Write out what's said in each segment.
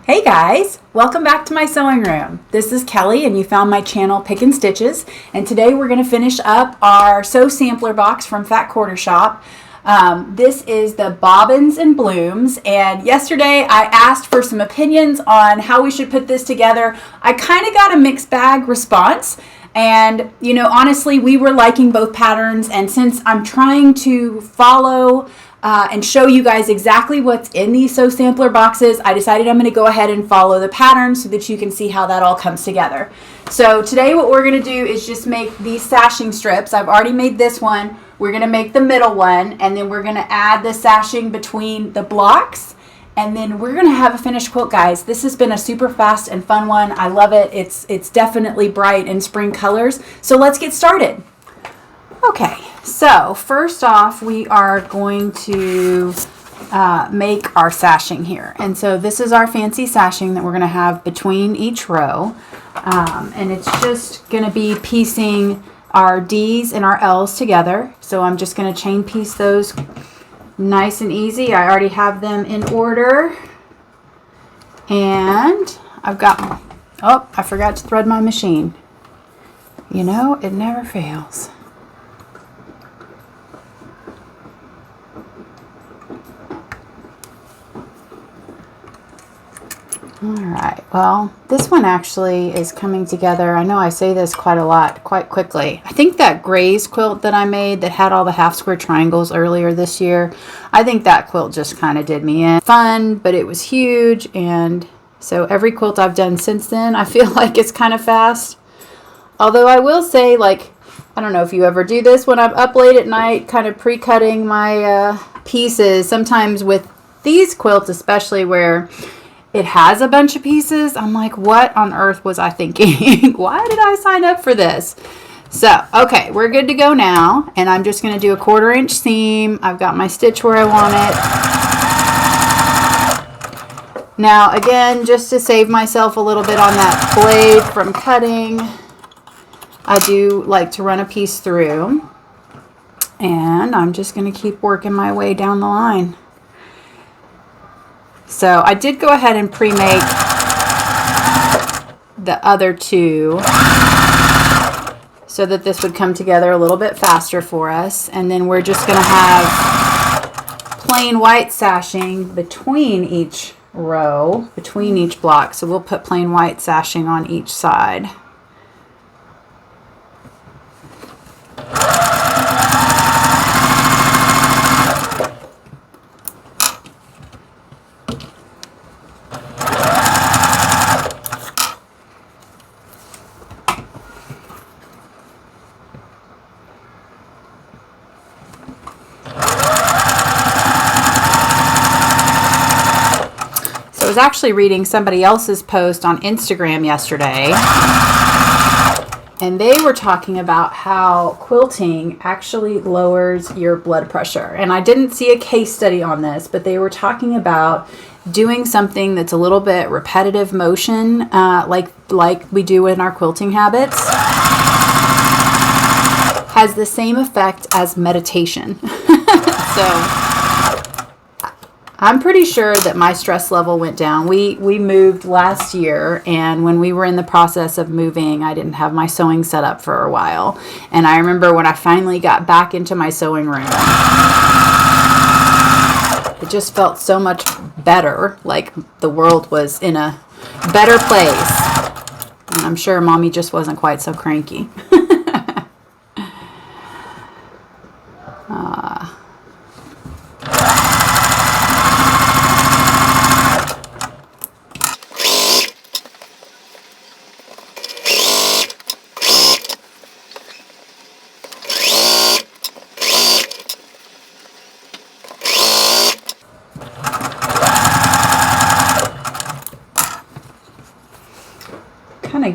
Hey guys, welcome back to my sewing room. This is Kelly and you found my channel Pickin' Stitches, and today we're going to finish up our sew sampler box from Fat Quarter Shop. This is the bobbins and blooms, and yesterday I asked for some opinions on how we should put this together. I kind of got a mixed bag response, and you know, honestly we were liking both patterns, and since I'm trying to follow and show you guys exactly what's in these sew sampler boxes, I decided I'm going to go ahead and follow the pattern so that you can see how that all comes together. So today what we're going to do is just make these sashing strips. I've already made this one. We're going to make the middle one, and then we're going to add the sashing between the blocks, and then we're going to have a finished quilt, guys. This has been a super fast and fun one. I love it. It's definitely bright in spring colors. So let's get started. Okay, so first off, we are going to make our sashing here. And so this is our fancy sashing that we're going to have between each row. And it's just going to be piecing our D's and our L's together. So I'm just going to chain piece those nice and easy. I already have them in order. And I've got, oh, I forgot to thread my machine. You know, it never fails. Alright, well, this one actually is coming together. I know I say this quite a lot, quite quickly. I think that Gray's quilt that I made that had all the half square triangles earlier this year, I think that quilt just kind of did me in. Fun, but it was huge, and so every quilt I've done since then, I feel like it's kind of fast. Although I will say, like, I don't know if you ever do this when I'm up late at night, kind of pre-cutting my pieces. Sometimes with these quilts, especially where it has a bunch of pieces, I'm like, what on earth was I thinking? Why did I sign up for this? So, okay, we're good to go now, and I'm just going to do a 1/4 inch seam. I've got my stitch where I want it. Now, again, just to save myself a little bit on that blade from cutting, I do like to run a piece through, and I'm just going to keep working my way down the line. So I did go ahead and pre-make the other two so that this would come together a little bit faster for us. And then we're just going to have plain white sashing between each row, between each block. So we'll put plain white sashing on each side. I was actually reading somebody else's post on Instagram yesterday, and they were talking about how quilting actually lowers your blood pressure. And I didn't see a case study on this, but they were talking about doing something that's a little bit repetitive motion, like we do in our quilting habits, has the same effect as meditation. So I'm pretty sure that my stress level went down. We moved last year, and when we were in the process of moving, I didn't have my sewing set up for a while. And I remember when I finally got back into my sewing room, it just felt so much better, like the world was in a better place. And I'm sure Mommy just wasn't quite so cranky.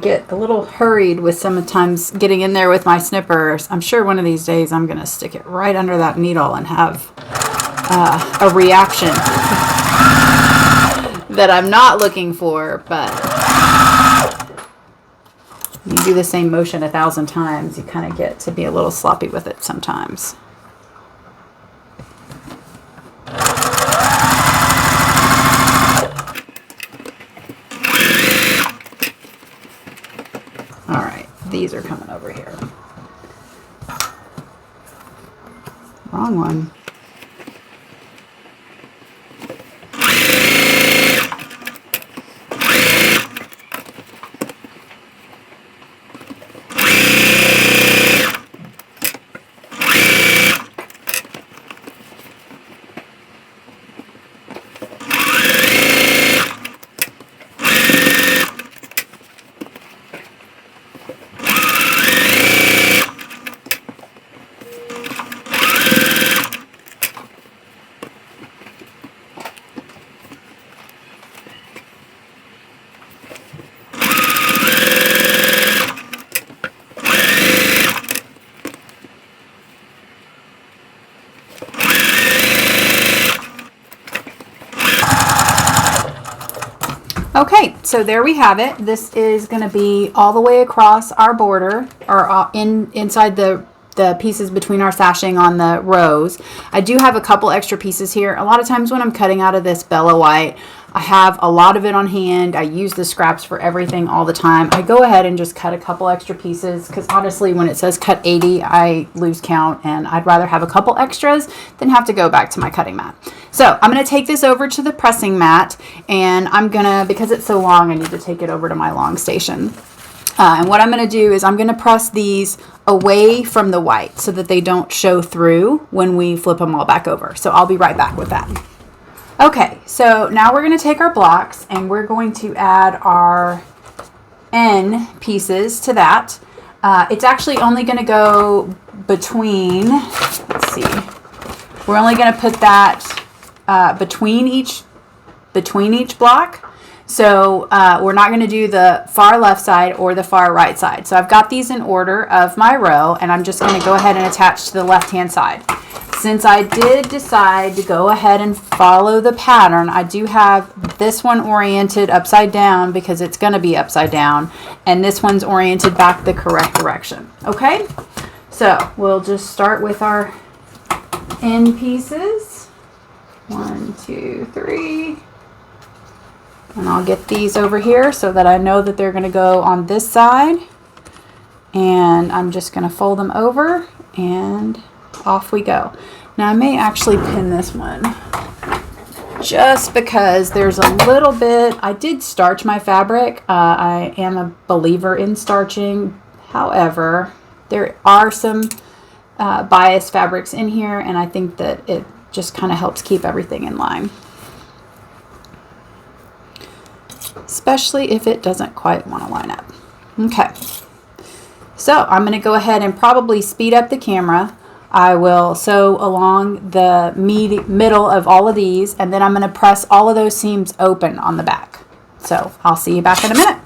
Get a little hurried with sometimes getting in there with my snippers. I'm sure one of these days I'm going to stick it right under that needle and have a reaction that I'm not looking for, but you do the same motion 1,000 times, you kind of get to be a little sloppy with it sometimes. These are coming over here. Wrong one. Okay, so there we have it. This is going to be all the way across our border, or inside the pieces between our sashing on the rows. I do have a couple extra pieces here. A lot of times when I'm cutting out of this Bella White, I have a lot of it on hand. I use the scraps for everything all the time. I go ahead and just cut a couple extra pieces because honestly, when it says cut 80, I lose count, and I'd rather have a couple extras than have to go back to my cutting mat. So I'm going to take this over to the pressing mat, and I'm going to, because it's so long, I need to take it over to my long station. And what I'm going to do is I'm going to press these away from the white so that they don't show through when we flip them all back over. So I'll be right back with that. Okay, so now we're going to take our blocks and we're going to add our end pieces to that. It's actually only going to go between, let's see, we're only going to put that between each block. So we're not going to do the far left side or the far right side. So I've got these in order of my row, and I'm just going to go ahead and attach to the left-hand side. Since I did decide to go ahead and follow the pattern, I do have this one oriented upside down because it's going to be upside down, and this one's oriented back the correct direction. Okay, so we'll just start with our end pieces. 1, 2, 3. And I'll get these over here so that I know that they're going to go on this side. And I'm just going to fold them over and off we go. Now I may actually pin this one just because there's a little bit, I did starch my fabric. I am a believer in starching. However, there are some biased fabrics in here, and I think that it just kind of helps keep everything in line. Especially if it doesn't quite want to line up. Okay, so I'm going to go ahead and probably speed up the camera. I will sew along the middle of all of these, and then I'm going to press all of those seams open on the back. So I'll see you back in a minute.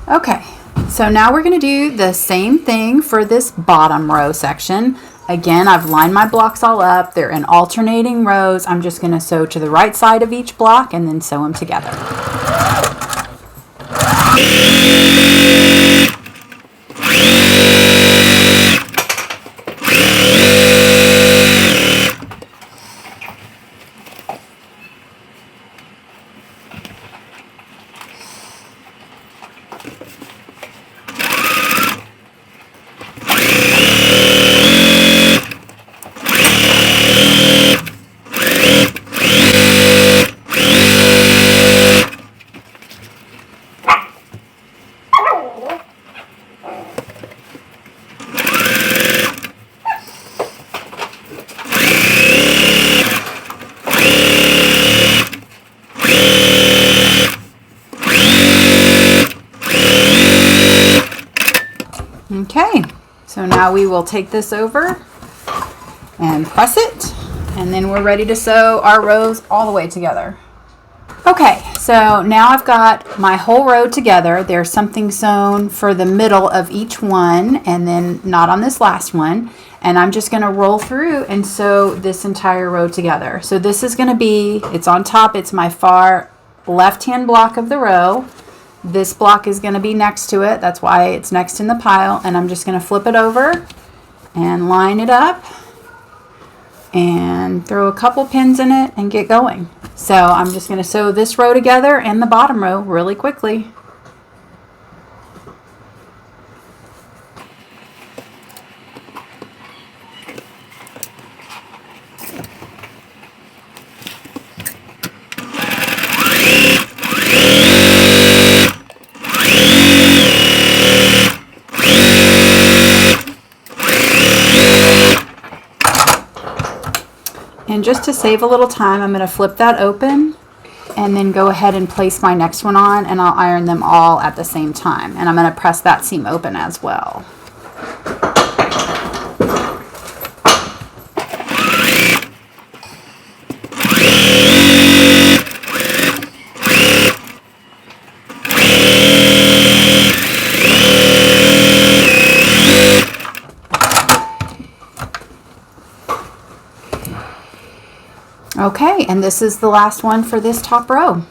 Okay, so now we're going to do the same thing for this bottom row section. Again, I've lined my blocks all up. They're in alternating rows. I'm just going to sew to the right side of each block and then sew them together. now we will take this over and press it, and then we're ready to sew our rows all the way together. Okay, so now I've got my whole row together. There's something sewn for the middle of each one and then not on this last one. And I'm just going to roll through and sew this entire row together. So this is going to be, it's on top, it's my far left-hand block of the row. This block is going to be next to it. That's why it's next in the pile. And I'm just going to flip it over and line it up and throw a couple pins in it and get going. So I'm just going to sew this row together and the bottom row really quickly. And just to save a little time, I'm going to flip that open and then go ahead and place my next one on, and I'll iron them all at the same time. And I'm going to press that seam open as well. Okay, and this is the last one for this top row.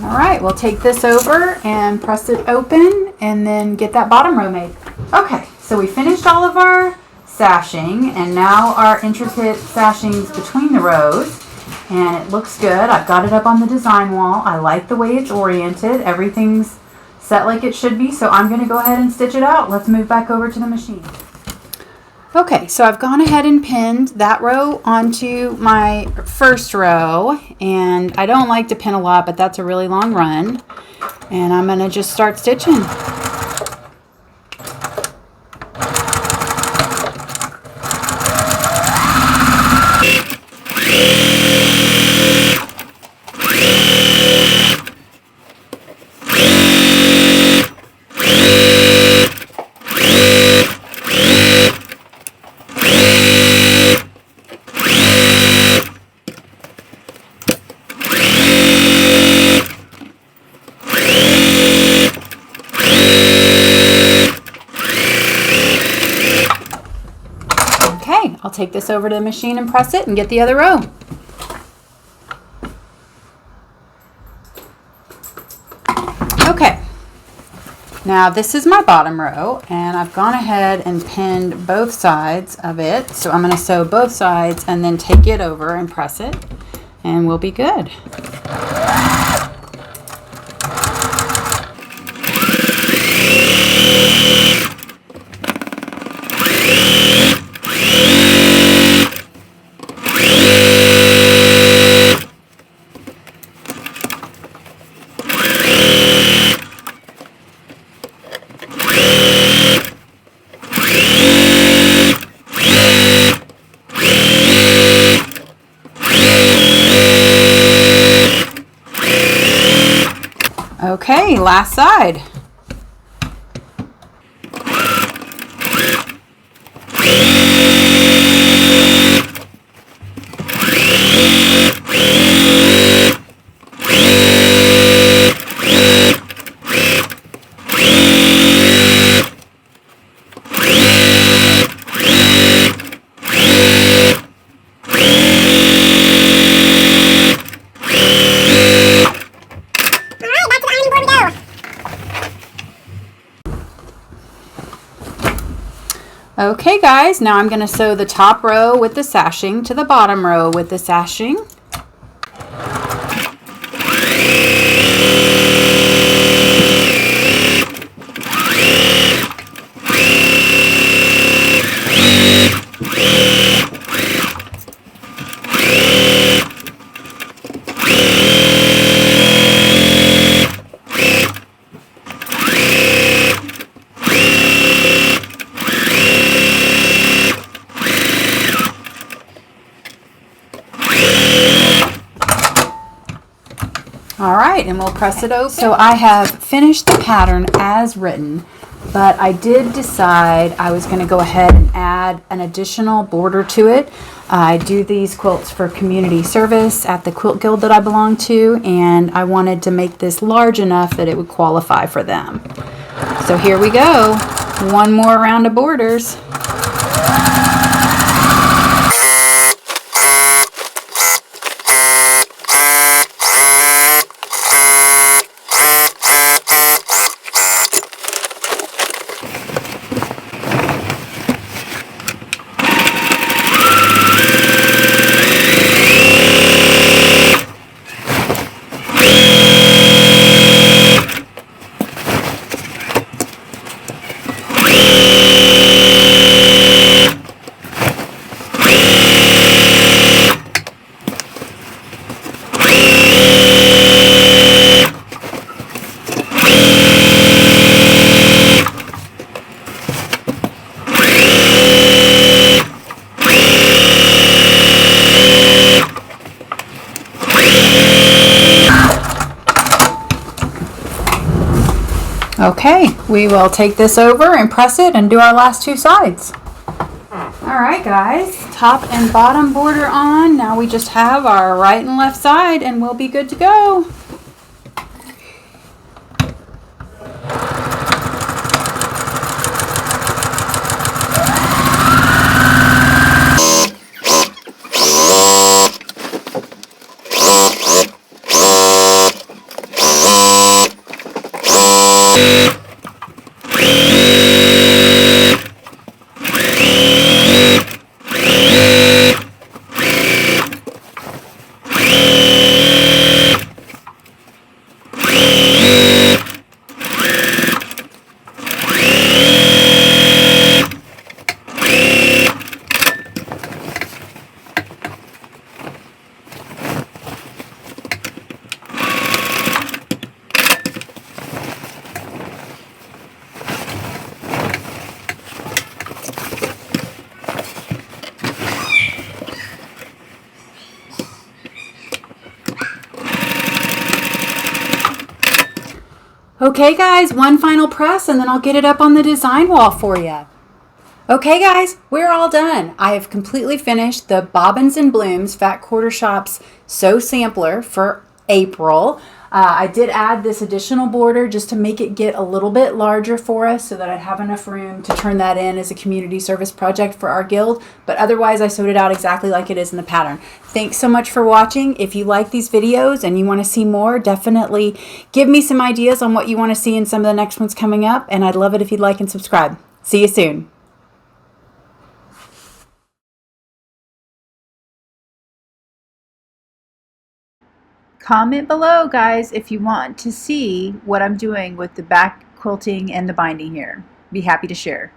All right, we'll take this over and press it open and then get that bottom row made. Okay, so we finished all of our sashing, and now our intricate sashings between the rows, and it looks good. I've got it up on the design wall. I like the way it's oriented. Everything's set like it should be, so I'm going to go ahead and stitch it out. Let's move back over to the machine. Okay, so I've gone ahead and pinned that row onto my first row, and I don't like to pin a lot, but that's a really long run, and I'm going to just start stitching. I'll take this over to the machine and press it and get the other row. Okay, now this is my bottom row, and I've gone ahead and pinned both sides of it. So I'm going to sew both sides and then take it over and press it, and we'll be good. Okay, last side. Okay guys, now I'm going to sew the top row with the sashing to the bottom row with the sashing. right, and we'll press it open. So I have finished the pattern as written, but I did decide I was going to go ahead and add an additional border to it. I do these quilts for community service at the quilt guild that I belong to, and I wanted to make this large enough that it would qualify for them. So here we go. One more round of borders. Okay, we will take this over and press it and do our last two sides. Alright guys, top and bottom border on. Now we just have our right and left side and we'll be good to go. Okay guys, one final press and then I'll get it up on the design wall for you. Okay guys, we're all done. I have completely finished the Bobbins and Blooms Fat Quarter Shop's Sew Sampler for April. I did add this additional border just to make it get a little bit larger for us so that I'd have enough room to turn that in as a community service project for our guild. But otherwise, I sewed it out exactly like it is in the pattern. Thanks so much for watching. If you like these videos and you want to see more, definitely give me some ideas on what you want to see in some of the next ones coming up. And I'd love it if you'd like and subscribe. See you soon. Comment below, guys, if you want to see what I'm doing with the back quilting and the binding here. Be happy to share.